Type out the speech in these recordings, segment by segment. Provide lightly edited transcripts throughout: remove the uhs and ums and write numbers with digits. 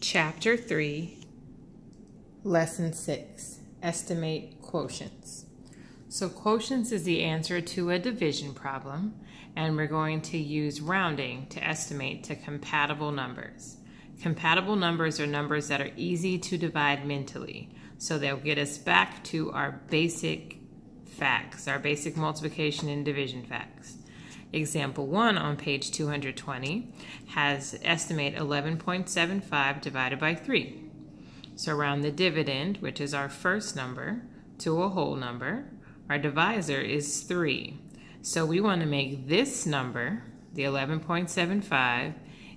Chapter 3, Lesson 6, Estimate Quotients. So quotients is the answer to a division problem, and we're going to use rounding to estimate to compatible numbers. Compatible numbers are numbers that are easy to divide mentally, so they'll get us back to our basic facts, our basic multiplication and division facts. Example 1 on page 220 has estimate 11.75 divided by 3. So round the dividend, which is our first number, to a whole number. Our divisor is 3. So we want to make this number, the 11.75,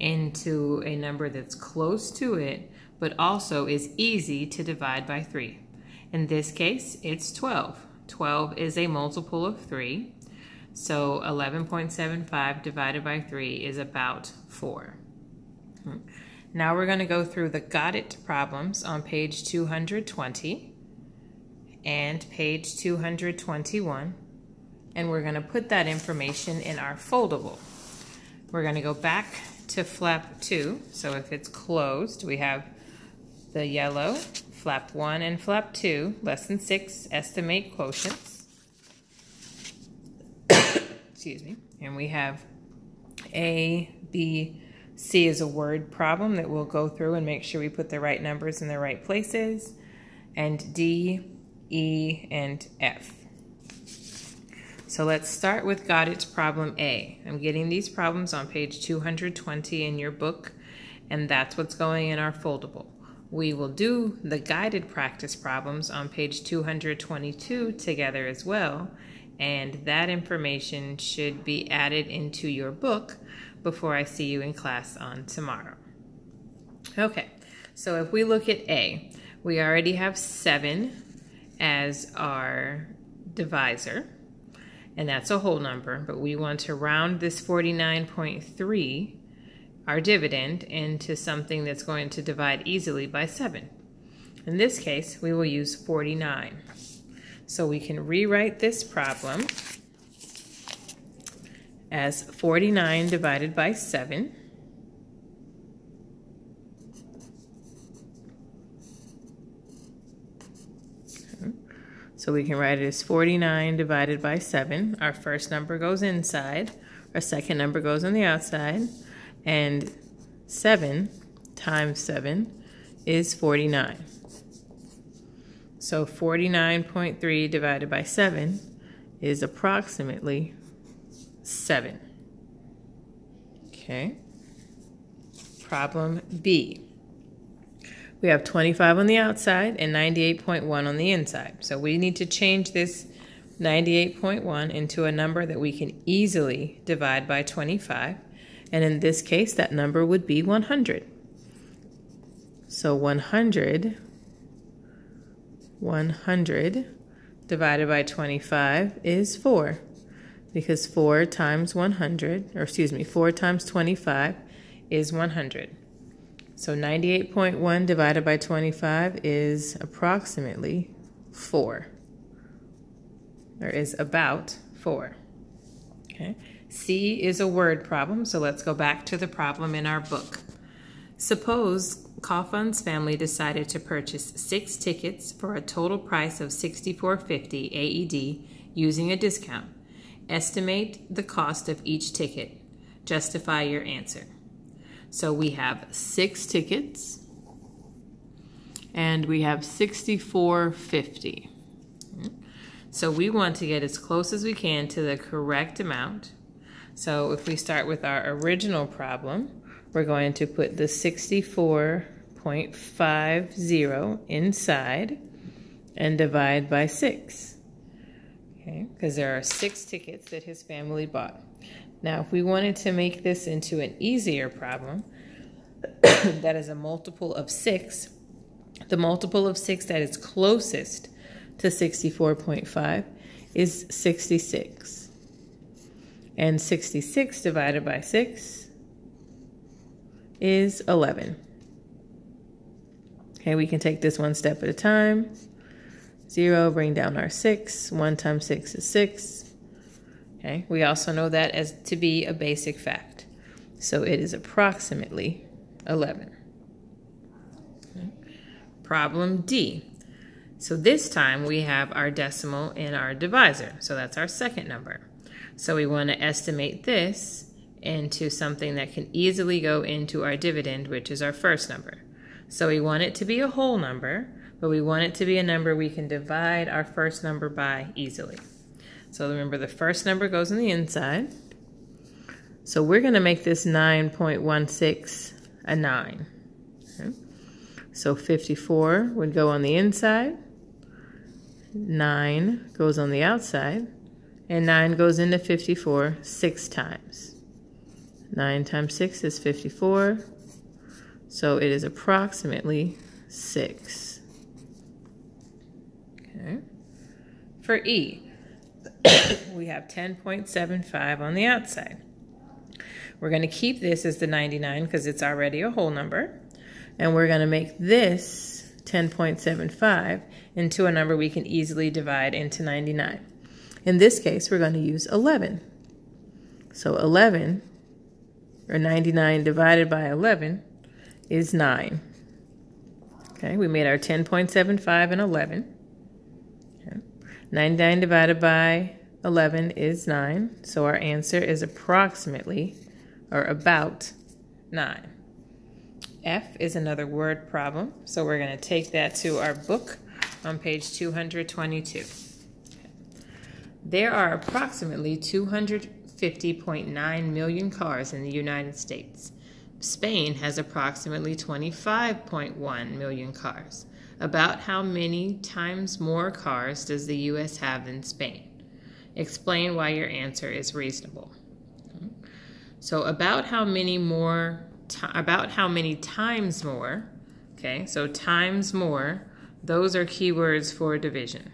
into a number that's close to it, but also is easy to divide by 3. In this case, it's 12. 12 is a multiple of 3. So 11.75 divided by 3 is about 4. Now we're going to go through the got it problems on page 220 and page 221, and we're going to put that information in our foldable. We're going to go back to flap 2, so if it's closed, we have the yellow, flap 1 and flap 2, lesson 6, estimate quotients. Excuse me. And we have A, B, C is a word problem that we'll go through and make sure we put the right numbers in the right places, and D, E, and F. So let's start with got it problem A. I'm getting these problems on page 220 in your book, and that's what's going in our foldable. We will do the guided practice problems on page 222 together as well, and that information should be added into your book before I see you in class on tomorrow. Okay, so if we look at A, we already have 7 as our divisor, and that's a whole number, but we want to round this 49.3, our dividend, into something that's going to divide easily by 7. In this case, we will use 49. So we can rewrite this problem as 49 divided by 7. So we can write it as 49 divided by 7. Our first number goes inside, our second number goes on the outside, and 7 times 7 is 49. So 49.3 divided by 7 is approximately 7. Okay. Problem B. We have 25 on the outside and 98.1 on the inside. So we need to change this 98.1 into a number that we can easily divide by 25. And in this case, that number would be 100. So 100 divided by 25 is 4, because 4 times 4 times 25 is 100. So 98.1 divided by 25 is approximately 4, or is about 4. Okay. C is a word problem, so let's go back to the problem in our book. Suppose Cawthon's family decided to purchase 6 tickets for a total price of $64.50 AED using a discount. Estimate the cost of each ticket. Justify your answer. So we have 6 tickets and we have $64.50. So we want to get as close as we can to the correct amount. So if we start with our original problem, we're going to put the 64.50 inside and divide by 6. Okay, because there are 6 tickets that his family bought. Now, if we wanted to make this into an easier problem, that is a multiple of 6, the multiple of 6 that is closest to 64.5 is 66. And 66 divided by 6 is 11. Okay, we can take this one step at a time. 0, bring down our 6. 1 times 6 is 6. Okay, we also know that as to be a basic fact. So it is approximately 11. Problem D. So this time we have our decimal in our divisor. So that's our second number. So we want to estimate this into something that can easily go into our dividend, which is our first number. So we want it to be a whole number, but we want it to be a number we can divide our first number by easily. So remember, the first number goes on the inside. So we're going to make this 9.16 a 9. Okay. So 54 would go on the inside, 9 goes on the outside, and 9 goes into 54 6 times. 9 times 6 is 54, so it is approximately 6. Okay. For E, we have 10.75 on the outside. We're going to keep this as the 99 because it's already a whole number. And we're going to make this 10.75 into a number we can easily divide into 99. In this case, we're going to use 11. So 11, or 99 divided by 11, is 9. Okay, we made our 10.75 and 11. Okay. 99 divided by 11 is 9. So our answer is approximately, or about, 9. F is another word problem, so we're going to take that to our book on page 222. There are approximately 250.9 million cars in the United States. Spain has approximately 25.1 million cars. About how many times more cars does the U.S. have than Spain? Explain why your answer is reasonable. So about how many times more, okay, so times more, those are keywords for division.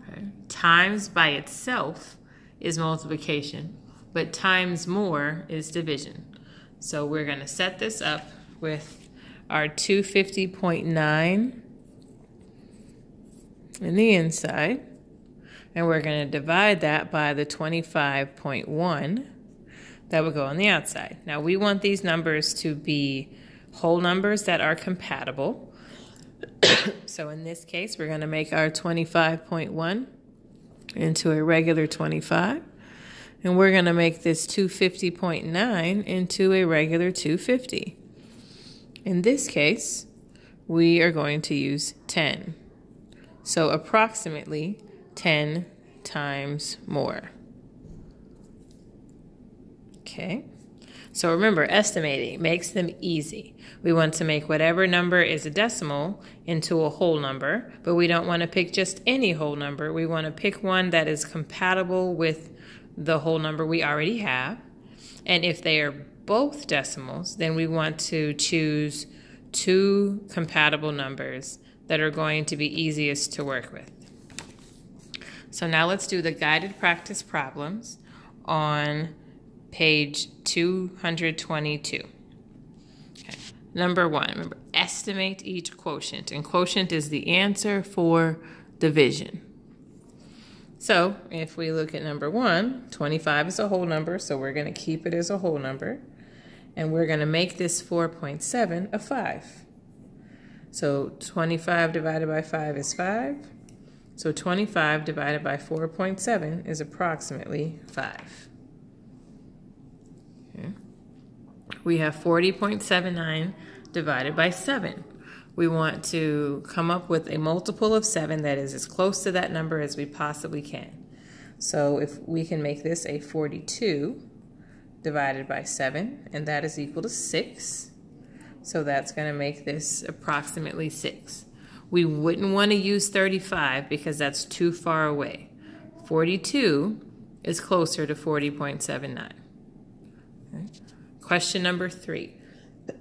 Okay. Times by itself is multiplication, but times more is division. So we're going to set this up with our 250.9 in the inside, and we're going to divide that by the 25.1 that would go on the outside. Now we want these numbers to be whole numbers that are compatible. So in this case, we're going to make our 25.1 into a regular 25. And we're going to make this 250.9 into a regular 250. In this case, we are going to use 10. So approximately 10 times more. Okay, so remember, estimating makes them easy. We want to make whatever number is a decimal into a whole number, but we don't want to pick just any whole number. We want to pick one that is compatible with the whole number we already have. And if they are both decimals, then we want to choose two compatible numbers that are going to be easiest to work with. So now let's do the guided practice problems on page 222. Okay. Number 1, remember, estimate each quotient. And quotient is the answer for division. So if we look at number 1, 25 is a whole number, so we're going to keep it as a whole number. And we're going to make this 4.7 a 5. So 25 divided by 5 is 5. So 25 divided by 4.7 is approximately 5. Okay. We have 40.79 divided by 7. We want to come up with a multiple of 7 that is as close to that number as we possibly can. So if we can make this a 42 divided by 7, and that is equal to 6. So that's going to make this approximately 6. We wouldn't want to use 35 because that's too far away. 42 is closer to 40.79. Okay. Question number 3.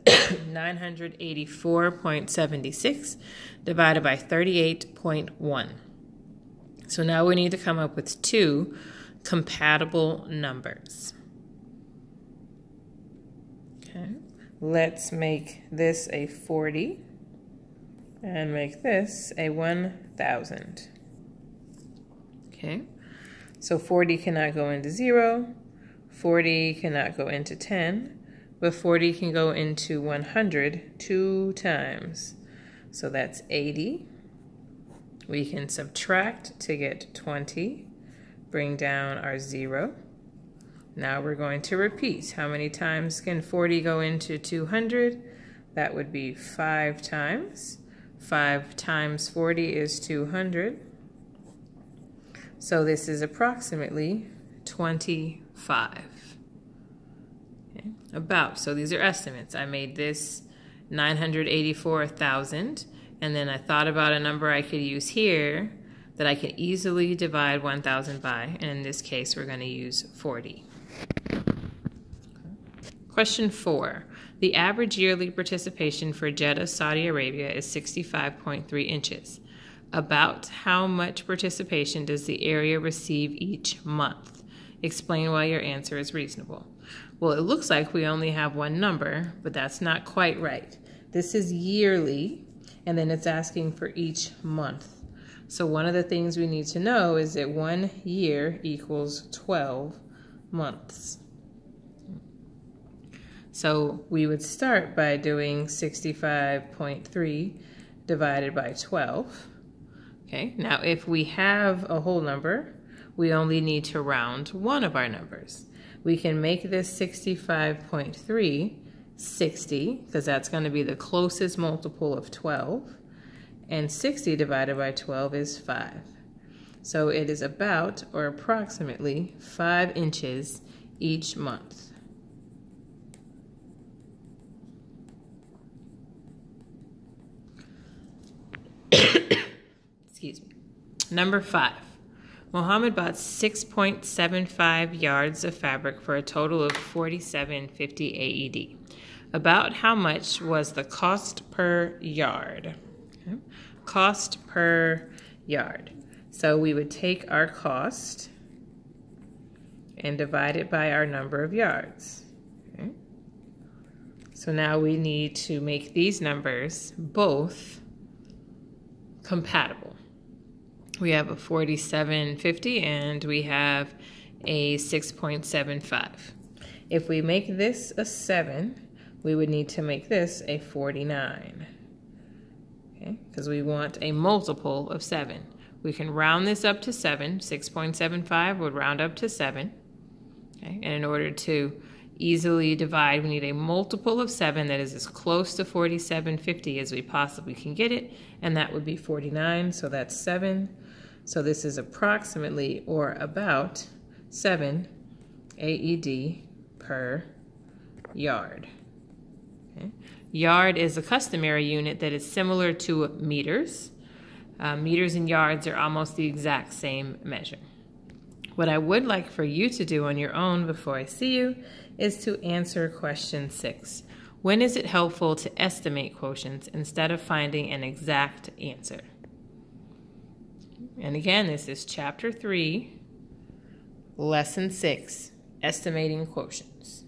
984.76 divided by 38.1. So now we need to come up with two compatible numbers. Okay. Let's make this a 40 and make this a 1,000. Okay. So 40 cannot go into 0. 40 cannot go into 10. but 40 can go into 100 2 times. So that's 80. We can subtract to get 20, bring down our 0. Now we're going to repeat. How many times can 40 go into 200? That would be 5 times. 5 times 40 is 200. So this is approximately 25. Okay. About, so these are estimates. I made this 984,000, and then I thought about a number I could use here that I can easily divide 1,000 by, and in this case we're going to use 40. Question 4. The average yearly participation for Jeddah, Saudi Arabia is 65.3 inches. About how much participation does the area receive each month? Explain why your answer is reasonable. Well, it looks like we only have one number, but that's not quite right. This is yearly, and then it's asking for each month. So one of the things we need to know is that 1 year equals 12 months. So we would start by doing 65.3 divided by 12. Okay, now if we have a whole number, we only need to round one of our numbers. We can make this 65.3 60, because that's going to be the closest multiple of 12. And 60 divided by 12 is 5. So it is about, or approximately, 5 inches each month. Excuse me. Number 5. Mohammed bought 6.75 yards of fabric for a total of 47.50 AED. About how much was the cost per yard? Okay. Cost per yard. So we would take our cost and divide it by our number of yards. Okay. So now we need to make these numbers both compatible. We have a 47.50 and we have a 6.75. If we make this a 7, we would need to make this a 49. Okay, because we want a multiple of 7. We can round this up to 7. 6.75 would round up to 7. Okay, and in order to easily divide, we need a multiple of 7 that is as close to 47.50 as we possibly can get it, and that would be 49, so that's 7. So this is approximately, or about, 7 AED per yard. Okay. Yard is a customary unit that is similar to meters. Meters and yards are almost the exact same measure. What I would like for you to do on your own before I see you is to answer question 6. When is it helpful to estimate quotients instead of finding an exact answer? And again, this is chapter 3, lesson 6, estimating quotients.